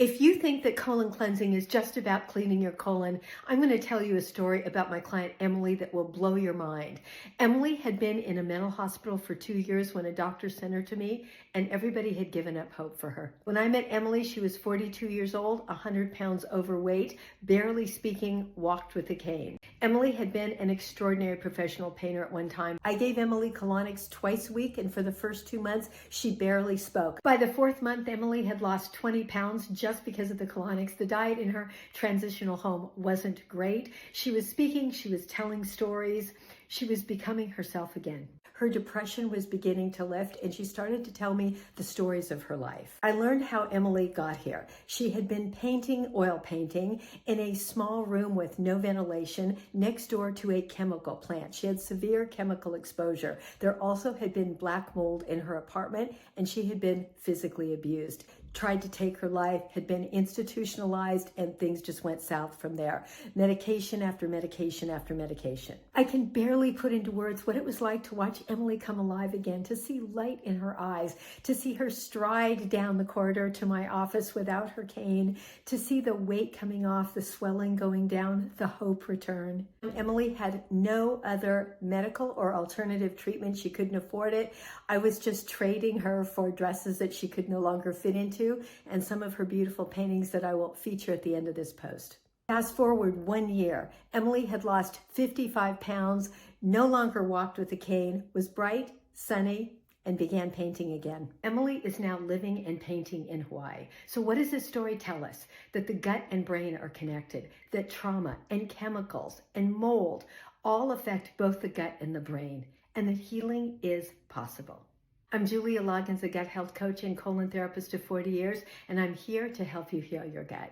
If you think that colon cleansing is just about cleaning your colon, I'm going to tell you a story about my client Emily that will blow your mind. Emily had been in a mental hospital for 2 years when a doctor sent her to me, and everybody had given up hope for her. When I met Emily, she was 42 years old, 100 pounds overweight, barely speaking, walked with a cane. Emily had been an extraordinary professional painter at one time. I gave Emily colonics twice a week, and for the first 2 months, she barely spoke. By the 4th month, Emily had lost 20 pounds just because of the colonics. The diet in her transitional home wasn't great. She was speaking, she was telling stories, she was becoming herself again. Her depression was beginning to lift, and she started to tell me the stories of her life. I learned how Emily got here. She had been painting, oil painting, in a small room with no ventilation next door to a chemical plant. She had severe chemical exposure. There also had been black mold in her apartment, and she had been physically abused. Tried to take her life, had been institutionalized, and things just went south from there. Medication after medication after medication. I can barely put into words what it was like to watch Emily come alive again, to see light in her eyes, to see her stride down the corridor to my office without her cane, to see the weight coming off, the swelling going down, the hope return. Emily had no other medical or alternative treatment. She couldn't afford it. I was just trading her for dresses that she could no longer fit into, and some of her beautiful paintings that I will feature at the end of this post. Fast forward 1 year, Emily had lost 55 pounds, no longer walked with a cane, was bright, sunny, and began painting again. Emily is now living and painting in Hawaii. So what does this story tell us? That the gut and brain are connected, that trauma and chemicals and mold all affect both the gut and the brain, and that healing is possible. I'm Julialoggins, a gut health coach and colon therapist of 40 years, and I'm here to help you heal your gut.